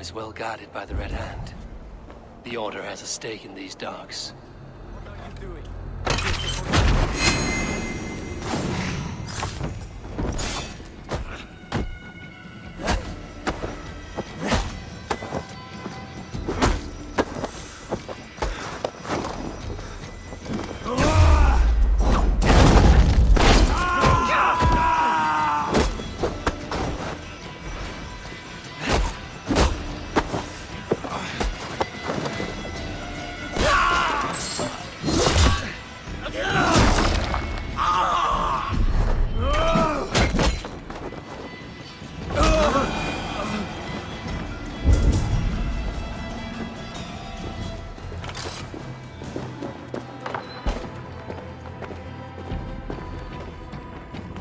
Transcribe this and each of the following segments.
is well guarded by the Red Hand. The Order has a stake in these docks. What are you doing?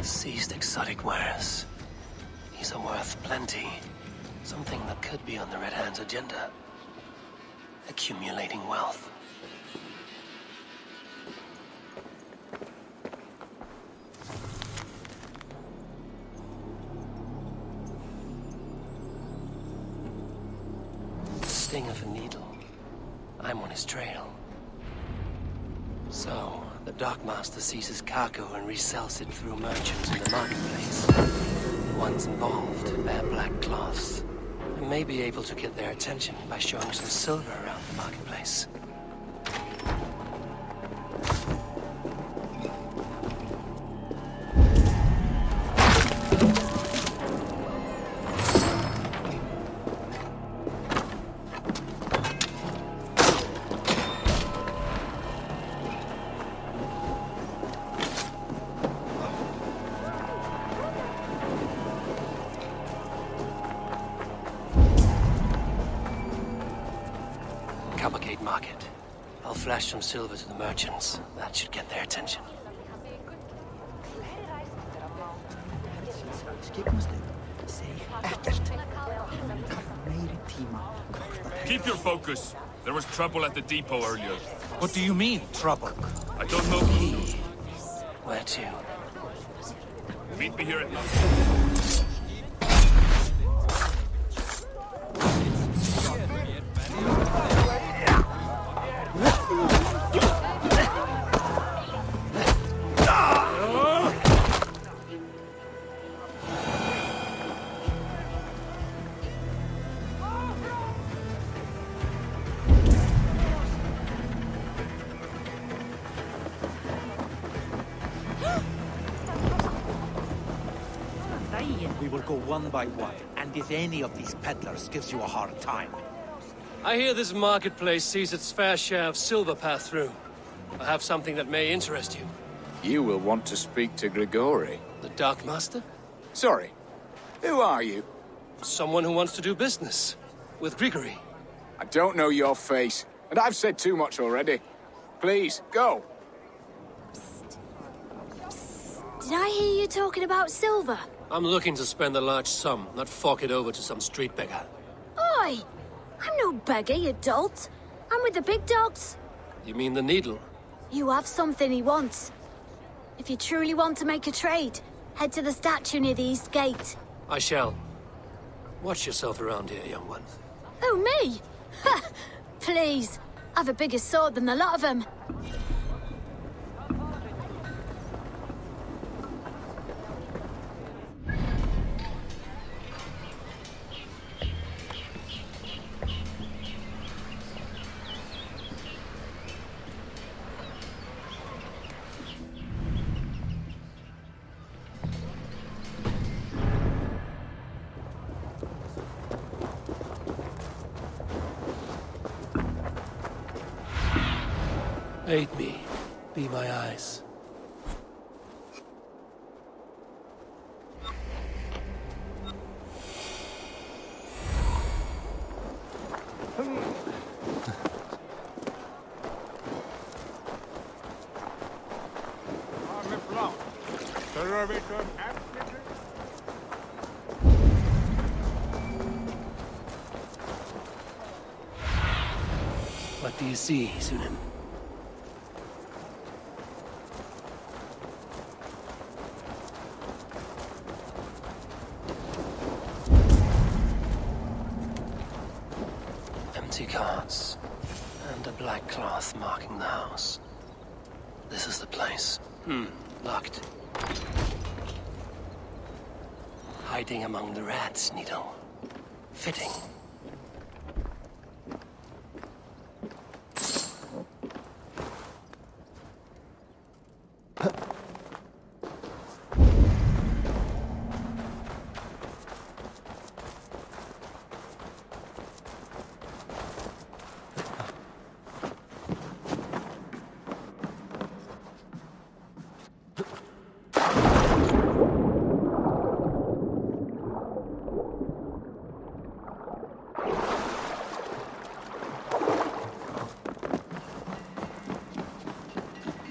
Seized exotic wares. These are worth plenty. Something that could be on the Red Hand's agenda. Accumulating wealth. Sting of a needle. I'm on his trail. So, the dockmaster seizes cargo and resells it through merchants in the marketplace. The ones involved wear black cloths. I may be able to get their attention by showing some silver around the marketplace. Market. I'll flash some silver to the merchants. That should get their attention. Keep your focus. There was trouble at the depot earlier. What do you mean, trouble? I don't know. Where to? Meet me here at night. We will go one by one, and if any of these peddlers gives you a hard time... I hear this marketplace sees its fair share of silver pass through. I have something that may interest you. You will want to speak to Grigori. The Darkmaster? Sorry, who are you? Someone who wants to do business. With Grigori. I don't know your face, and I've said too much already. Please, go. Did I hear you talking about silver? I'm looking to spend a large sum, not fork it over to some street beggar. Oi! I'm no beggar, you dolt. I'm with the big dogs. You mean the needle? You have something he wants. If you truly want to make a trade, head to the statue near the east gate. I shall. Watch yourself around here, young one. Oh, me? Ha! Please. I've a bigger sword than the lot of them. Aid me. Be my eyes. What do you see, Sunan? Empty carts. And a black cloth marking the house. This is the place. Locked. Hiding among the rats, Needle. Fitting.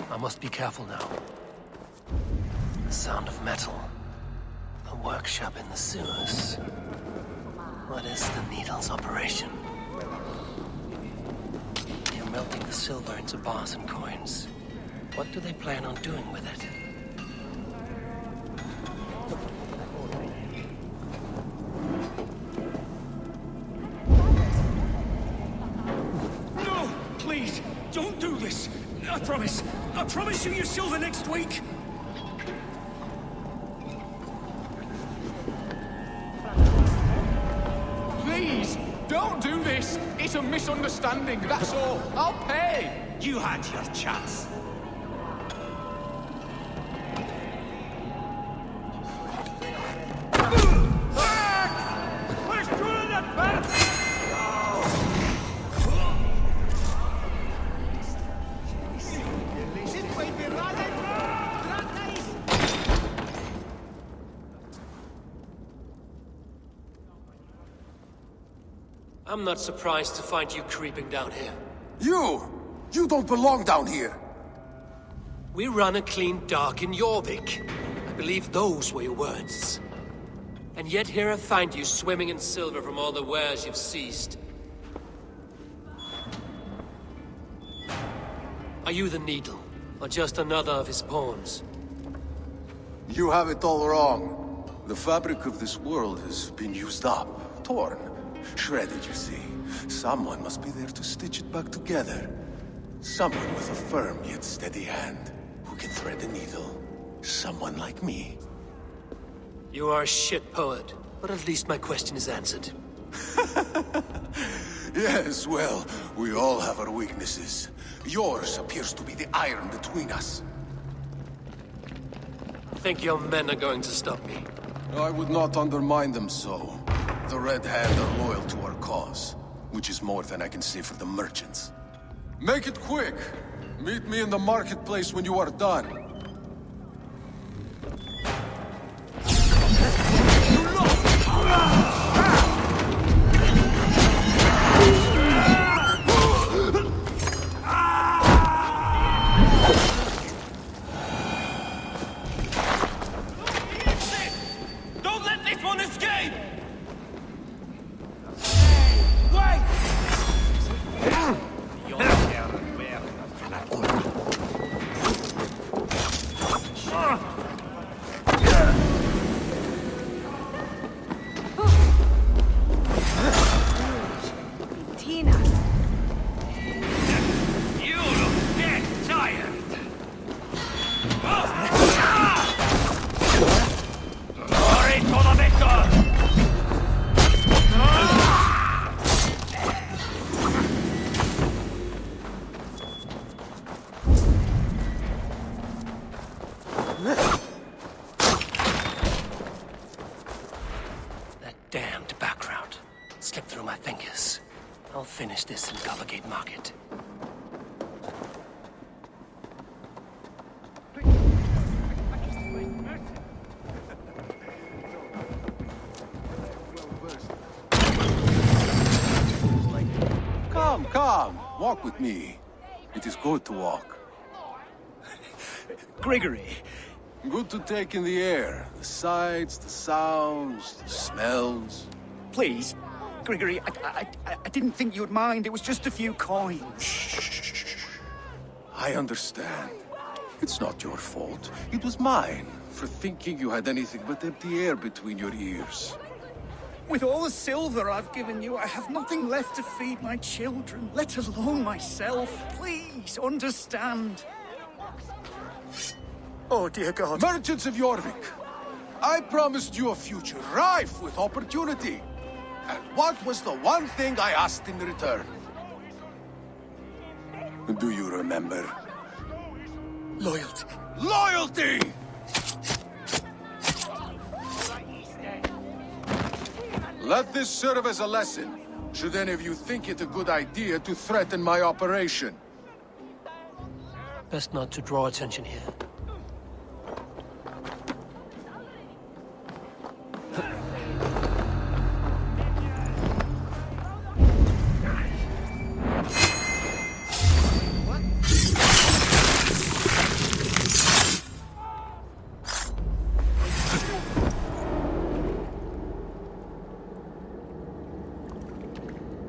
I must be careful now. The sound of metal. A workshop in the sewers. What is the Needle's operation? They're melting the silver into bars and coins. What do they plan on doing with it? No! Please, don't do this! I promise you your silver next week! Please, don't do this. It's a misunderstanding, that's all. I'll pay. You had your chance. I'm not surprised to find you creeping down here. You don't belong down here. We run a clean dock in Jorvik. I believe those were your words. And yet here I find you swimming in silver from all the wares you've seized. Are you the Needle, or just another of his pawns? You have it all wrong. The fabric of this world has been used up, torn, shredded, you see. Someone must be there to stitch it back together. Someone with a firm yet steady hand, who can thread a needle. Someone like me. You are a shit poet, but at least my question is answered. Yes, well, we all have our weaknesses. Yours appears to be the iron between us. Think your men are going to stop me? I would not undermine them so. The Red Hand are loyal to our cause, which is more than I can say for the merchants. Make it quick! Meet me in the marketplace when you are done. Don't let this one escape! That damned back route slipped through my fingers. I'll finish this in Coppergate Market. Come, walk with me. It is good to walk. Gregory, Good to take in the air. The sights, the sounds, the smells. please. Gregory, I didn't think you'd mind. It was just a few coins. I understand. It's not your fault. It was mine, for thinking you had anything but empty air between your ears. With all the silver I've given you, I have nothing left to feed my children, let alone myself. Please, understand. Oh, dear God. Merchants of Jorvik, I promised you a future rife with opportunity. And what was the one thing I asked in return? Do you remember? Loyalty. Loyalty! Let this serve as a lesson, should any of you think it a good idea to threaten my operation. Best not to draw attention here.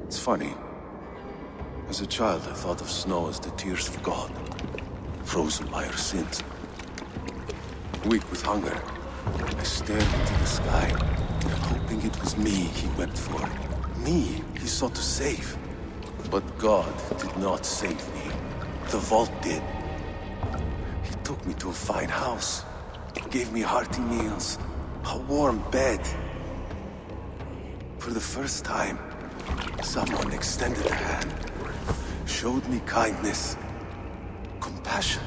It's funny. As a child, I thought of snow as the tears of God, frozen by our sins. Weak with hunger, I stared into the sky, hoping it was me he wept for. Me he sought to save. But God did not save me. The vault did. He took me to a fine house, gave me hearty meals, a warm bed. For the first time, someone extended a hand, showed me kindness, compassion.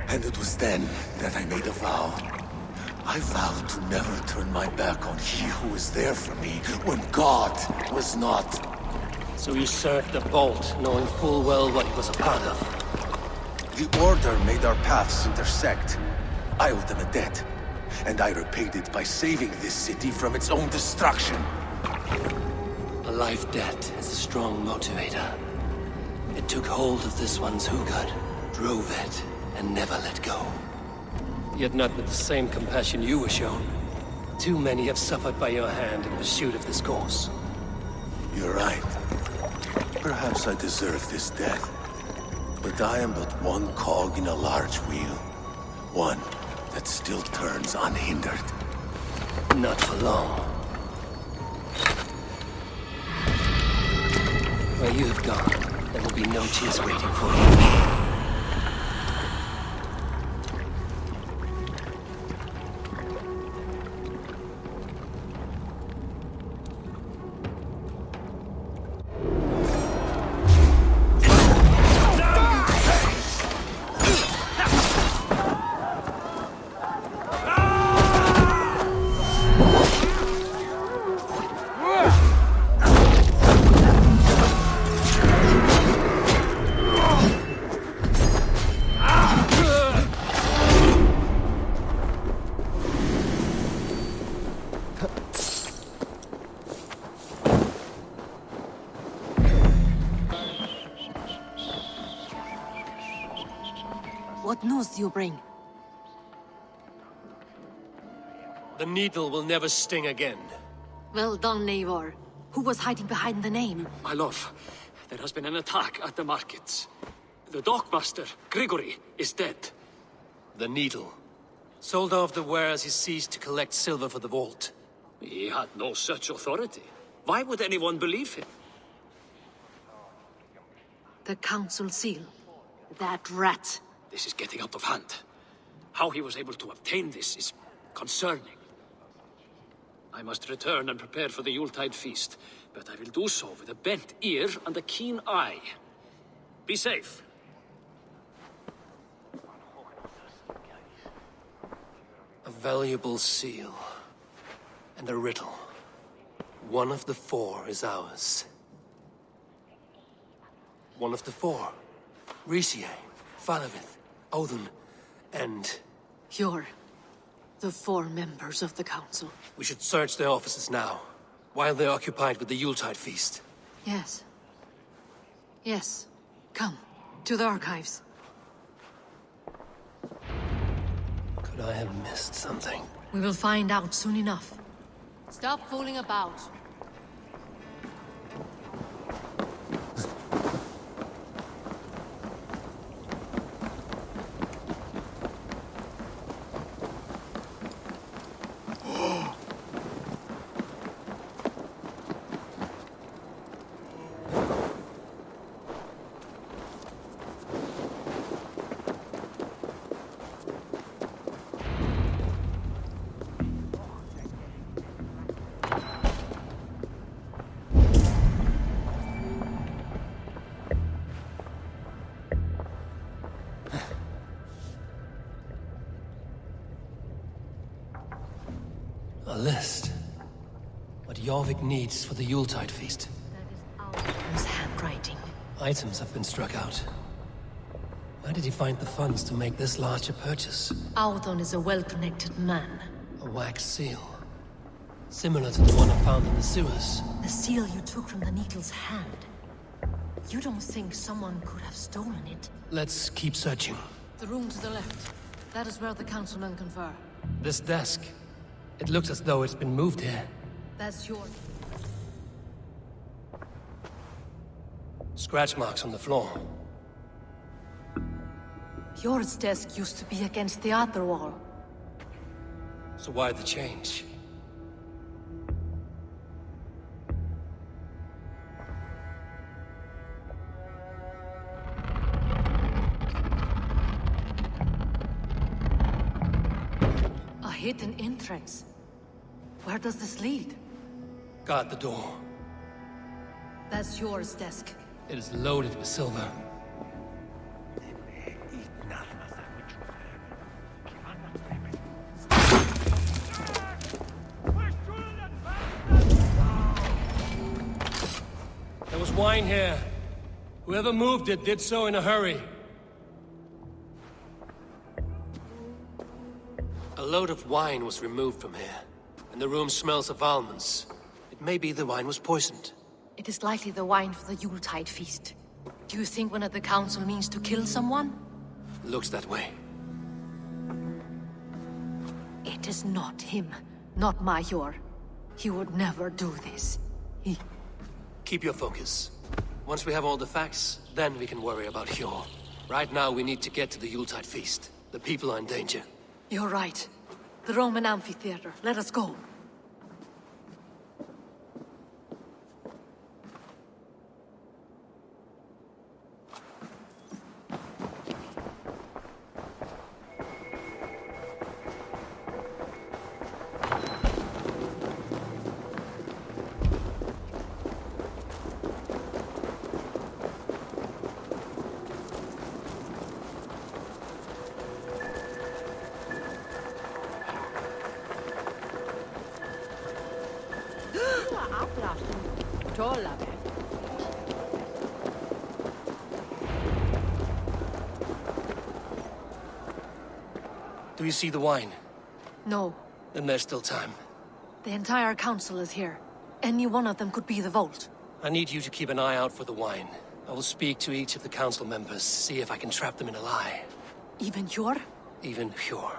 And it was then that I made a vow. I vowed to never turn my back on he who was there for me when God was not. So you served the Vault, knowing full well what it was a part of. The Order made our paths intersect. I owed them a debt, and I repaid it by saving this city from its own destruction. A life debt is a strong motivator. It took hold of this one's hugad, drove it, and never let go. Yet not with the same compassion you were shown. Too many have suffered by your hand in pursuit of this cause. You're right. Perhaps I deserve this death. But I am but one cog in a large wheel. One that still turns unhindered. Not for long. Where you have gone, there will be no tears waiting for you. What news do you bring? The needle will never sting again. Well done, Eivor. Who was hiding behind the name? My lord, there has been an attack at the markets. The dockmaster, Grigory, is dead. The needle. Sold off the wares he seized to collect silver for the vault. He had no such authority. Why would anyone believe him? The council seal. That rat. This is getting out of hand. How he was able to obtain this is concerning. I must return and prepare for the Yuletide feast, but I will do so with a bent ear and a keen eye. Be safe. A valuable seal. And a riddle. One of the four is ours. One of the four. Riesier, Falavith, Odin, and... You're the four members of the council. We should search their offices now, while they're occupied with the Yuletide feast. Yes. Yes. Come, to the archives. Could I have missed something? We will find out soon enough. Stop fooling about. A list. What Jorvik needs for the Yuletide feast. His handwriting. Items have been struck out. Where did he find the funds to make this large a purchase? Audun is a well-connected man. A wax seal. Similar to the one I found in the sewers. The seal you took from the needle's hand. You don't think someone could have stolen it? Let's keep searching. The room to the left. That is where the councilmen confer. This desk. It looks as though it's been moved here. That's yours. Scratch marks on the floor. Jor's desk used to be against the other wall. So why the change? A hidden entrance. Where does this lead? Guard the door. That's yours desk. It is loaded with silver. There was wine here. Whoever moved it did so in a hurry. A load of wine was removed from here, and the room smells of almonds. It may be the wine was poisoned. It is likely the wine for the Yuletide feast. Do you think one of the council means to kill someone? Looks that way. It is not him, not Major. He would never do this. Keep your focus. Once we have all the facts, then we can worry about Hjor. Right now, we need to get to the Yuletide feast. The people are in danger. You're right. The Roman amphitheater. Let us go. Do you see the wine? No. Then there's still time. The entire council is here. Any one of them could be the vault. I need you to keep an eye out for the wine. I will speak to each of the council members, see if I can trap them in a lie. Even Hjor? Even Hjor.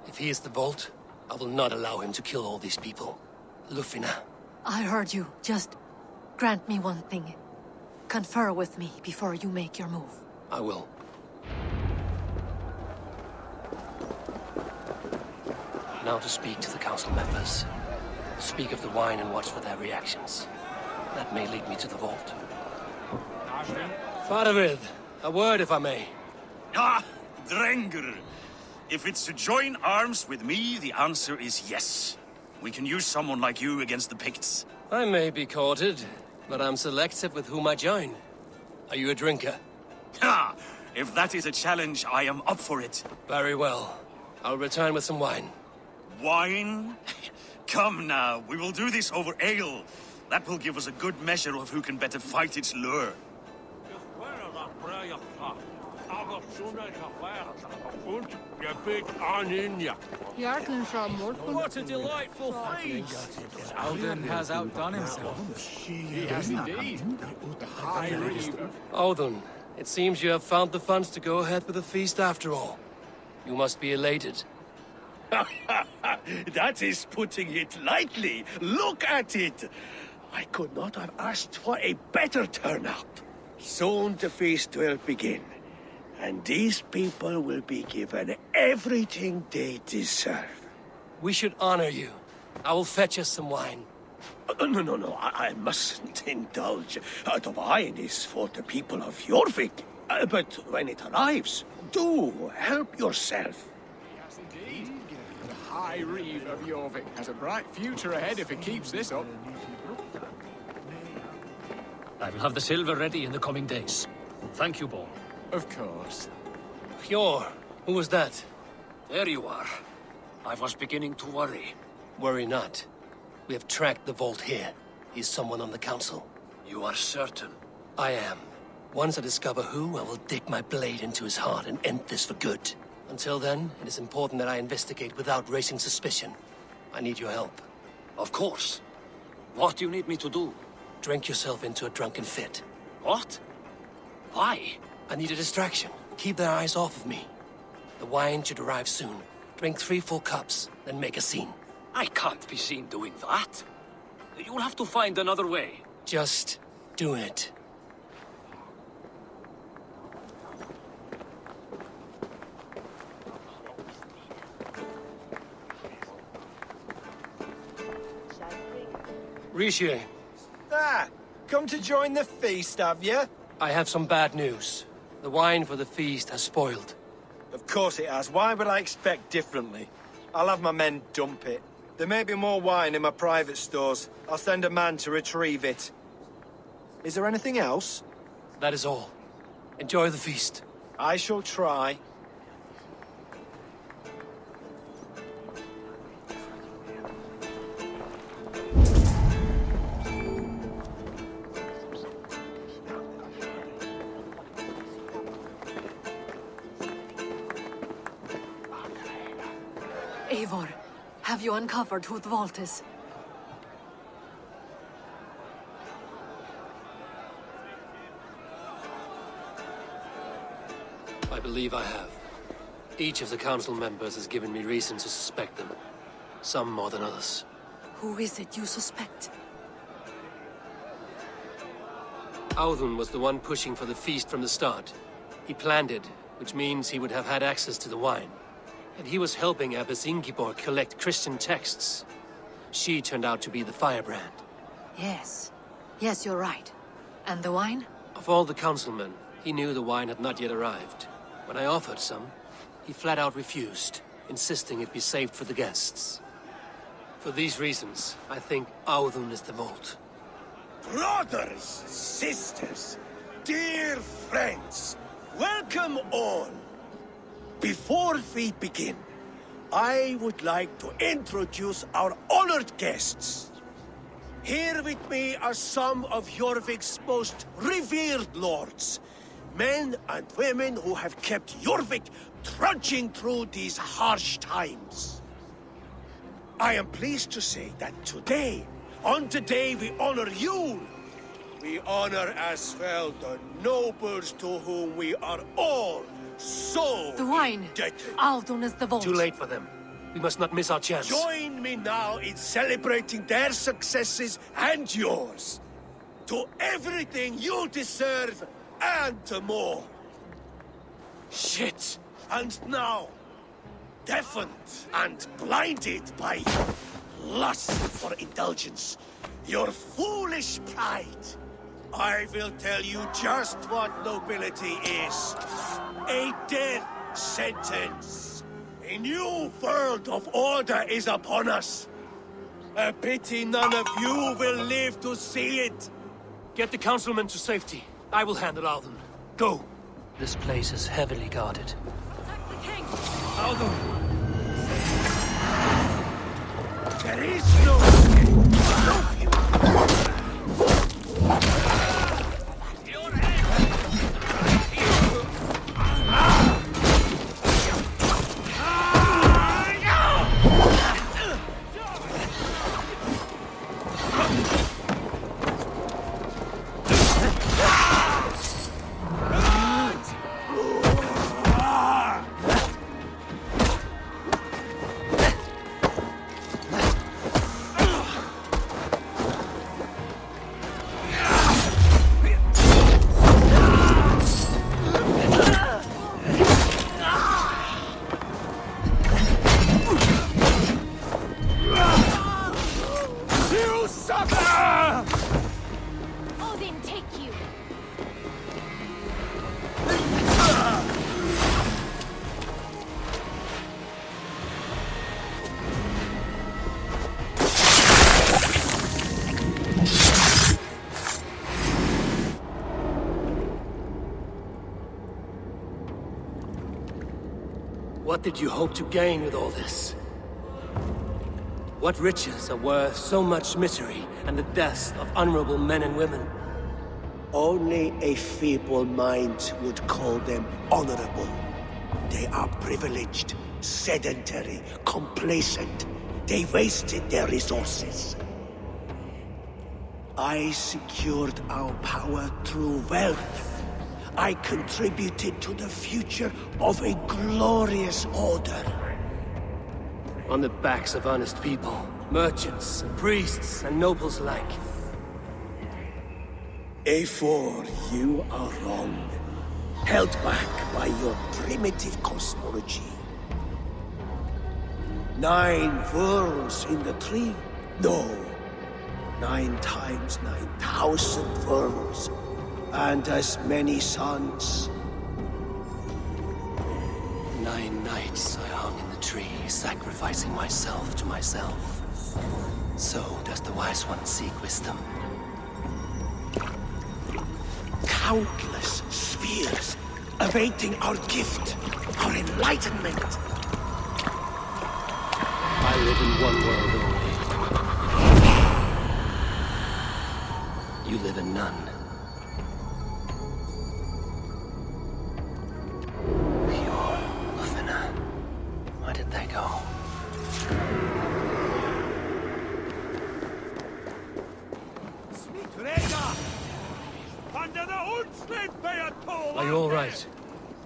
If he is the vault, I will not allow him to kill all these people. Lufina. I heard you. Just grant me one thing. Confer with me before you make your move. I will. Now to speak to the council members. Speak of the wine and watch for their reactions. That may lead me to the vault. Faravid, a word if I may. Ah, Drengr. If it's to join arms with me, the answer is yes. We can use someone like you against the Picts. I may be courted, but I'm selective with whom I join. Are you a drinker? Ha! If that is a challenge, I am up for it. Very well. I'll return with some wine. Wine? Come now, we will do this over ale. That will give us a good measure of who can better fight its lure. What a delightful feast! Audun has outdone himself. He has indeed. The High Reaver. Audun, it seems you have found the funds to go ahead with the feast after all. You must be elated. That is putting it lightly. Look at it. I could not have asked for a better turnout. Soon the feast will begin, and these people will be given everything they deserve. We should honor you. I will fetch us some wine. No, I mustn't indulge. The wine is for the people of Jorvik. But when it arrives, do help yourself. Yes, indeed. The High Reeve of Jorvik has a bright future ahead if it keeps this up. I will have the silver ready in the coming days. Thank you, Paul. Of course. Hjor, who was that? There you are. I was beginning to worry. Worry not. We have tracked the vault here. He's someone on the council. You are certain? I am. Once I discover who, I will dig my blade into his heart and end this for good. Until then, it is important that I investigate without raising suspicion. I need your help. Of course. What do you need me to do? Drink yourself into a drunken fit. What? Why? I need a distraction. Keep their eyes off of me. The wine should arrive soon. Drink 3 full cups, then make a scene. I can't be seen doing that. You'll have to find another way. Just do it. Rishi. Ah, come to join the feast, have you? I have some bad news. The wine for the feast has spoiled. Of course it has. Why would I expect differently? I'll have my men dump it. There may be more wine in my private stores. I'll send a man to retrieve it. Is there anything else? That is all. Enjoy the feast. I shall try. Eivor, have you uncovered who the vault is? I believe I have. Each of the council members has given me reason to suspect them. Some more than others. Who is it you suspect? Audun was the one pushing for the feast from the start. He planned it, which means he would have had access to the wine. And he was helping Abbess Ingibor collect Christian texts. She turned out to be the firebrand. Yes. Yes, you're right. And the wine? Of all the councilmen, he knew the wine had not yet arrived. When I offered some, he flat out refused, insisting it be saved for the guests. For these reasons, I think Audun is the vault. Brothers, sisters, dear friends, welcome all. Before we begin, I would like to introduce our honored guests. Here with me are some of Jorvik's most revered lords, men and women who have kept Jorvik trudging through these harsh times. I am pleased to say that today, on the day we honor you, we honor as well the nobles to whom we are all so the wine. indebted. Audun is the vault. Too late for them. We must not miss our chance. Join me now in celebrating their successes and yours. To everything you deserve and more. Shit! And now, deafened and blinded by lust for indulgence, your foolish pride, I will tell you just what nobility is. A death sentence. A new world of order is upon us. A pity none of you will live to see it. Get the councilmen to safety. I will handle Audun. Go! This place is heavily guarded. Protect the king! Audun! There is no escape. What did you hope to gain with all this? What riches are worth so much misery and the deaths of honorable men and women? Only a feeble mind would call them honorable. They are privileged, sedentary, complacent. They wasted their resources. I secured our power through wealth. I contributed to the future of a glorious order. On the backs of honest people, merchants, and priests, and nobles alike. Eivor, you are wrong. Held back by your primitive cosmology. 9 worlds in the tree? No. 9 times 9,000 worlds. And as many suns. 9 nights I hung in the tree, sacrificing myself to myself. So does the wise one seek wisdom. Countless spheres, awaiting our gift, our enlightenment. I live in one world only. You live in none. Pure Lufina. Where did they go? Are you all right?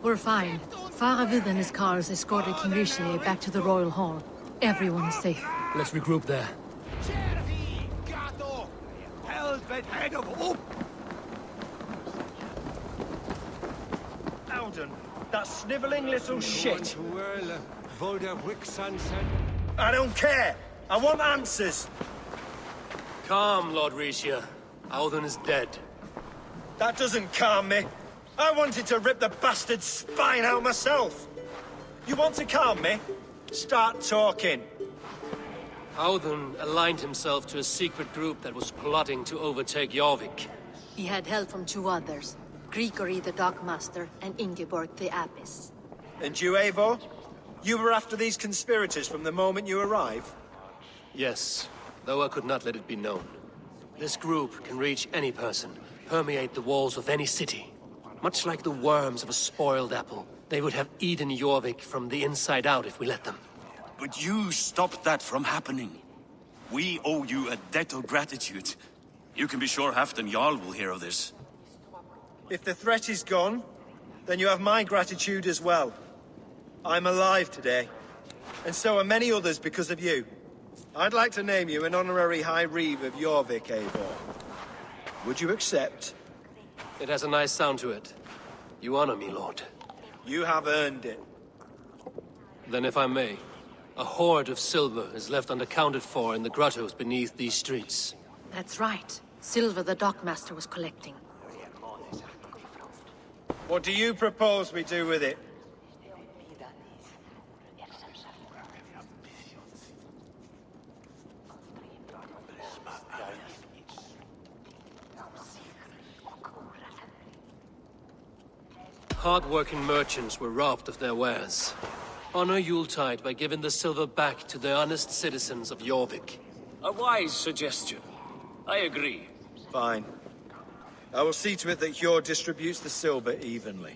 We're fine. Faravid and his cars escorted King Richelieu back to the Royal Hall. Everyone is safe. Let's regroup there. Alden, that sniveling little shit. I don't care. I want answers. Calm, Lord Richelieu. Alden is dead. That doesn't calm me. I wanted to rip the bastard's spine out myself. You want to calm me? Start talking. Alden aligned himself to a secret group that was plotting to overtake Jorvik. He had help from 2 others. Grigory the Dockmaster and Ingeborg the Abbess. And you, Eivor? You were after these conspirators from the moment you arrived? Yes, though I could not let it be known. This group can reach any person, permeate the walls of any city. Much like the worms of a spoiled apple, they would have eaten Jorvik from the inside out if we let them. But you stopped that from happening. We owe you a debt of gratitude. You can be sure Halfdan Jarl will hear of this. If the threat is gone, then you have my gratitude as well. I'm alive today, and so are many others because of you. I'd like to name you an honorary High Reeve of Jorvik, Eivor. Would you accept? It has a nice sound to it. You honor me, Lord. You have earned it. Then if I may, a hoard of silver is left unaccounted for in the grottos beneath these streets. That's right. Silver the Dockmaster was collecting. What do you propose we do with it? Hard-working merchants were robbed of their wares. Honor Yuletide by giving the silver back to the honest citizens of Jorvik. A wise suggestion. I agree. Fine. I will see to it that Hjord distributes the silver evenly.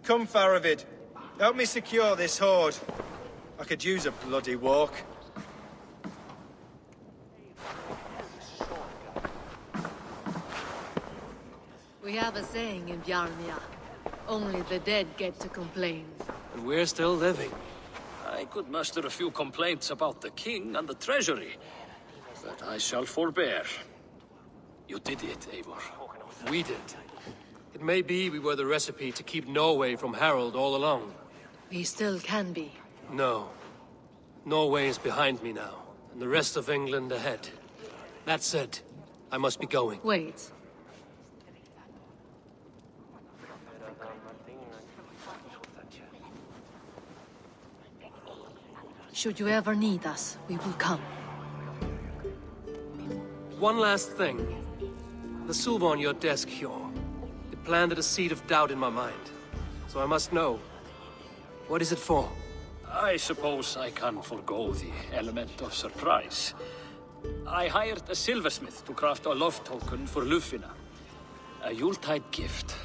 Come, Faravid. Help me secure this hoard. I could use a bloody walk. We have a saying in Bjarnia. Only the dead get to complain. And we're still living. I could muster a few complaints about the king and the treasury, but I shall forbear. You did it, Eivor. We did. It may be we were the recipe to keep Norway from Harald all along. We still can be. No. Norway is behind me now, and the rest of England ahead. That said, I must be going. Wait. Should you ever need us, we will come. One last thing. The silver on your desk, Hjord. It planted a seed of doubt in my mind. So I must know. What is it for? I suppose I can forego the element of surprise. I hired a silversmith to craft a love token for Lufina. A Yuletide gift.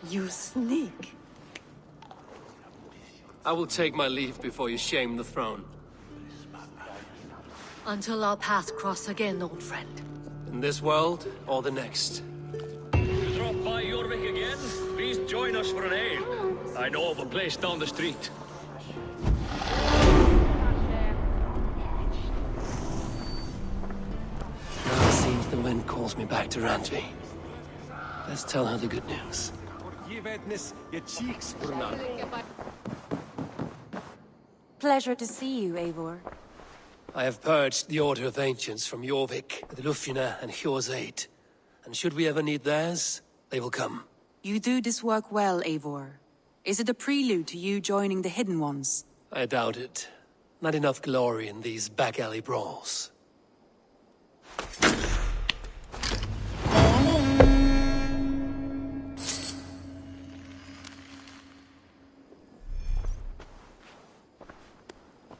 You sneak. I will take my leave before you shame the throne. Until our paths cross again, old friend. In this world, or the next. You drop by Jorvik again? Please join us for an ale. I know of a place down the street. Now it seems the wind calls me back to Randvi. Let's tell her the good news. Pleasure to see you, Eivor. I have purged the Order of Ancients from Jorvik, with Lufina and Hjor's aid. And should we ever need theirs, they will come. You do this work well, Eivor. Is it a prelude to you joining the Hidden Ones? I doubt it. Not enough glory in these back alley brawls.